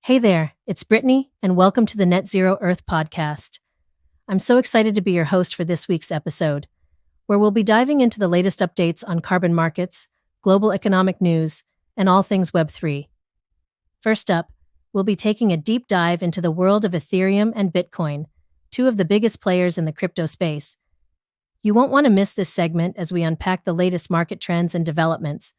Hey there, it's Brittany, and welcome to the Net Zero Earth podcast. I'm so excited to be your host for this week's episode, where we'll be diving into the latest updates on carbon markets, global economic news, and all things Web3. First up, we'll be taking a deep dive into the world of Ethereum and Bitcoin, two of the biggest players in the crypto space. You won't want to miss this segment as we unpack the latest market trends and developments,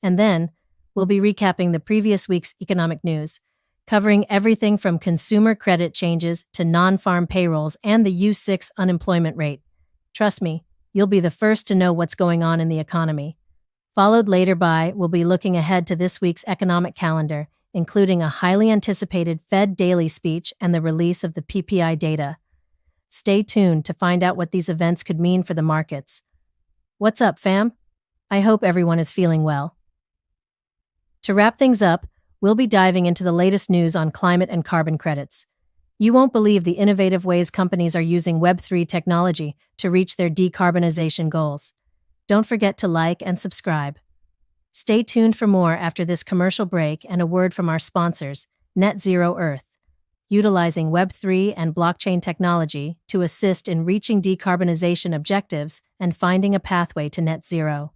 and then we'll be recapping the previous week's economic news, covering everything from consumer credit changes to non-farm payrolls and the U6 unemployment rate. Trust me, you'll be the first to know what's going on in the economy. Followed later by, we'll be looking ahead to this week's economic calendar, including a highly anticipated Fed daily speech and the release of the PPI data. Stay tuned to find out what these events could mean for the markets. What's up, fam? I hope everyone is feeling well. To wrap things up, we'll be diving into the latest news on climate and carbon credits. You won't believe the innovative ways companies are using Web3 technology to reach their decarbonization goals. Don't forget to like and subscribe. Stay tuned for more after this commercial break and a word from our sponsors, Net Zero Earth, utilizing Web3 and blockchain technology to assist in reaching decarbonization objectives and finding a pathway to net zero.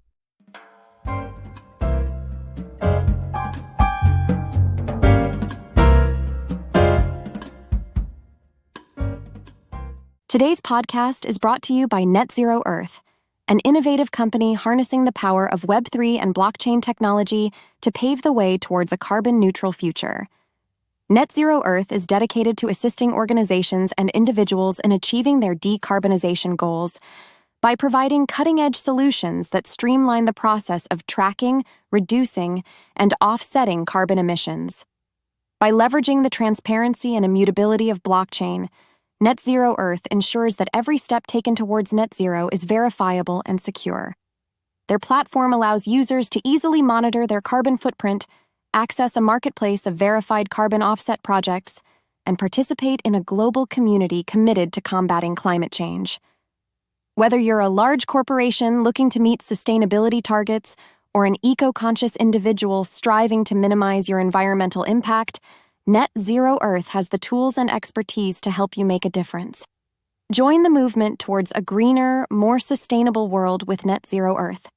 Today's podcast is brought to you by Net Zero Earth, an innovative company harnessing the power of Web3 and blockchain technology to pave the way towards a carbon-neutral future. Net Zero Earth is dedicated to assisting organizations and individuals in achieving their decarbonization goals by providing cutting-edge solutions that streamline the process of tracking, reducing, and offsetting carbon emissions. By leveraging the transparency and immutability of blockchain, Net Zero Earth ensures that every step taken towards net zero is verifiable and secure. Their platform allows users to easily monitor their carbon footprint, access a marketplace of verified carbon offset projects, and participate in a global community committed to combating climate change. Whether you're a large corporation looking to meet sustainability targets or an eco-conscious individual striving to minimize your environmental impact, Net Zero Earth has the tools and expertise to help you make a difference. Join the movement towards a greener, more sustainable world with Net Zero Earth.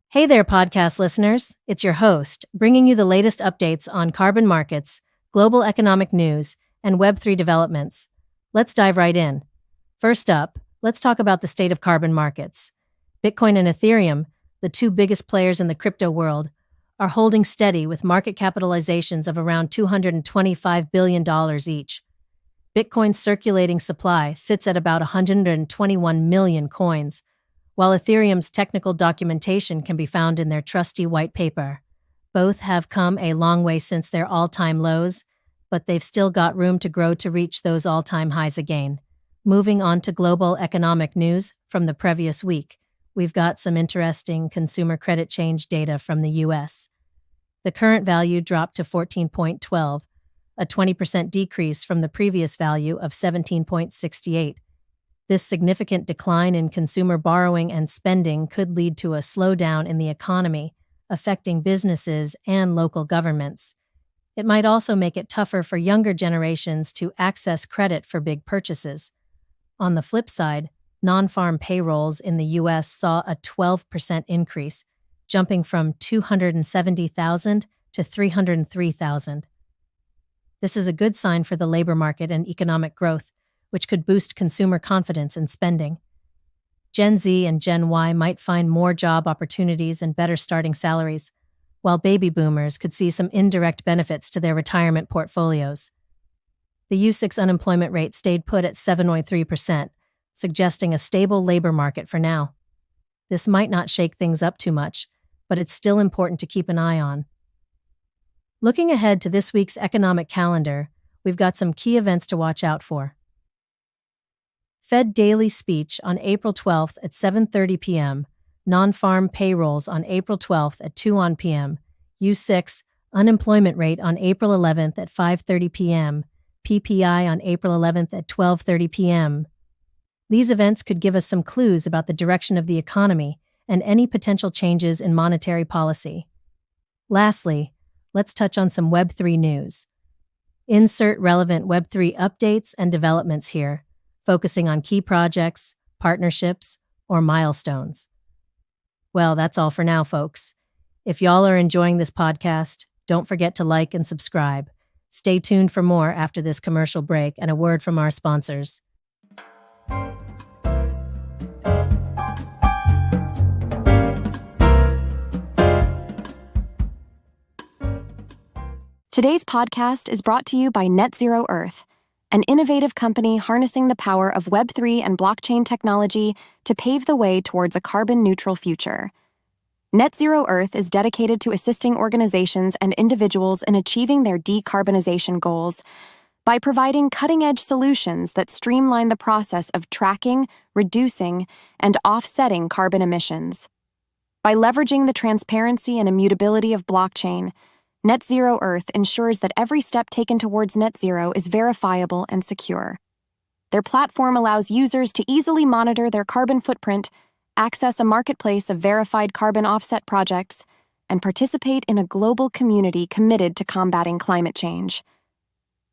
Hey there, podcast listeners. It's your host, bringing you the latest updates on carbon markets, global economic news, and Web3 developments. Let's dive right in. First up, let's talk about the state of carbon markets. Bitcoin and Ethereum, the two biggest players in the crypto world, are holding steady with market capitalizations of around $225 billion each. Bitcoin's circulating supply sits at about 121 million coins, while Ethereum's technical documentation can be found in their trusty white paper. Both have come a long way since their all-time lows, but they've still got room to grow to reach those all-time highs again. Moving on to global economic news from the previous week, we've got some interesting consumer credit change data from the US. The current value dropped to 14.12, a 20% decrease from the previous value of 17.68. This significant decline in consumer borrowing and spending could lead to a slowdown in the economy, affecting businesses and local governments. It might also make it tougher for younger generations to access credit for big purchases. On the flip side, non-farm payrolls in the U.S. saw a 12% increase, jumping from 270,000 to 303,000. This is a good sign for the labor market and economic growth, which could boost consumer confidence and spending. Gen Z and Gen Y might find more job opportunities and better starting salaries, while baby boomers could see some indirect benefits to their retirement portfolios. The U6 unemployment rate stayed put at 7.3%, suggesting a stable labor market for now. This might not shake things up too much, but it's still important to keep an eye on. Looking ahead to this week's economic calendar, we've got some key events to watch out for. Fed daily speech on April 12th at 7:30 p.m., non-farm payrolls on April 12th at 2 p.m., U6 unemployment rate on April 11th at 5:30 p.m., PPI on April 11th at 12:30 p.m. These events could give us some clues about the direction of the economy and any potential changes in monetary policy. Lastly, let's touch on some Web3 news. Insert relevant Web3 updates and developments here, focusing on key projects, partnerships, or milestones. Well, that's all for now, folks. If y'all are enjoying this podcast, don't forget to like and subscribe. Stay tuned for more after this commercial break and a word from our sponsors. Today's podcast is brought to you by Net Zero Earth, an innovative company harnessing the power of Web3 and blockchain technology to pave the way towards a carbon-neutral future. Net Zero Earth is dedicated to assisting organizations and individuals in achieving their decarbonization goals by providing cutting-edge solutions that streamline the process of tracking, reducing, and offsetting carbon emissions. By leveraging the transparency and immutability of blockchain, Net Zero Earth ensures that every step taken towards net zero is verifiable and secure. Their platform allows users to easily monitor their carbon footprint, access a marketplace of verified carbon offset projects, and participate in a global community committed to combating climate change.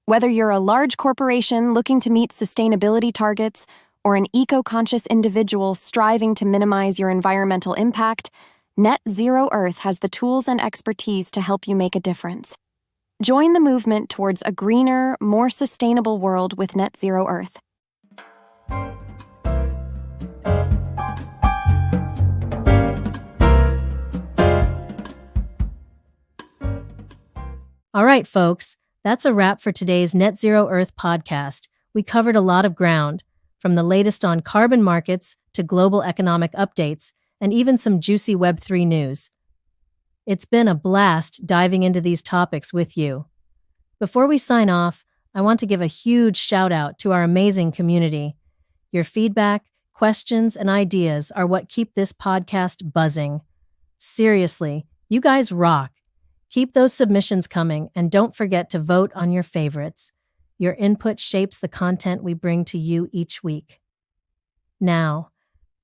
Whether you're a large corporation looking to meet sustainability targets or an eco-conscious individual striving to minimize your environmental impact, Net Zero Earth has the tools and expertise to help you make a difference. Join the movement towards a greener, more sustainable world with Net Zero Earth. All right, folks, that's a wrap for today's Net Zero Earth podcast. We covered a lot of ground, from the latest on carbon markets to global economic updates, and even some juicy Web3 news. It's been a blast diving into these topics with you. Before we sign off, I want to give a huge shout out to our amazing community. Your feedback, questions, and ideas are what keep this podcast buzzing. Seriously, you guys rock. Keep those submissions coming, and don't forget to vote on your favorites. Your input shapes the content we bring to you each week. Now,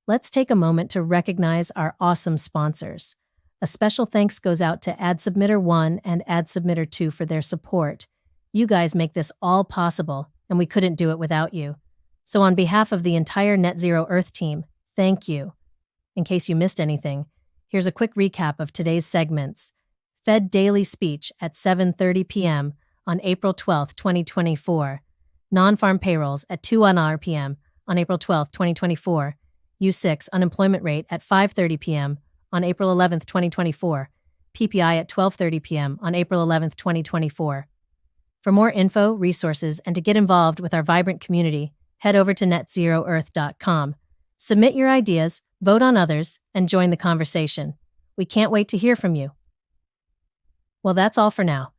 let's take a moment to recognize our awesome sponsors. A special thanks goes out to Ad Submitter 1 and Ad Submitter 2 for their support. You guys make this all possible, and we couldn't do it without you. So on behalf of the entire Net Zero Earth team, thank you. In case you missed anything, here's a quick recap of today's segments. Fed Daily Speech at 7:30 p.m. on April 12, 2024. Non-farm payrolls at 2:00 p.m. on April 12, 2024. U6 unemployment rate at 5:30 p.m. on April 11, 2024. PPI at 12:30 p.m. on April 11, 2024. For more info, resources, and to get involved with our vibrant community, head over to netzeroearth.com. Submit your ideas, vote on others, and join the conversation. We can't wait to hear from you. Well, that's all for now.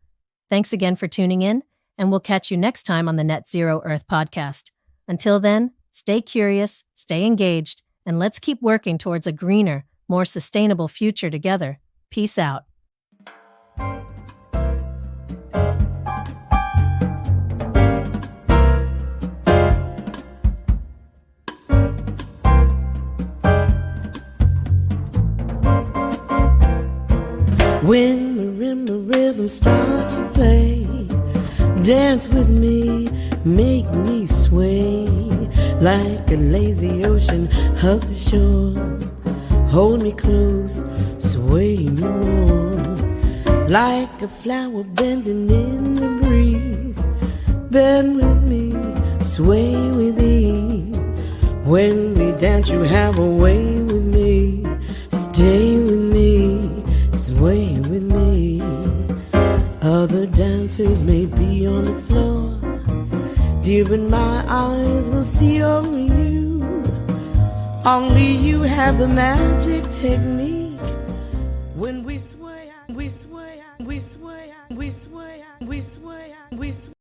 Thanks again for tuning in, and we'll catch you next time on the Net Zero Earth podcast. Until then, stay curious, stay engaged, and let's keep working towards a greener, more sustainable future together. Peace out. When marimba rhythms start to play, dance with me, make me sway, like a lazy ocean hugs the shore. Hold me close, sway me more, like a flower bending in the breeze. Bend with me, sway with ease. When we dance, you have a way with me. Stay with me, sway with me. Other dancers may be on the floor, dear, but my eyes will see only you. Only you have the magic technique. When we sway, we sway, we sway, we sway, we sway, we sway.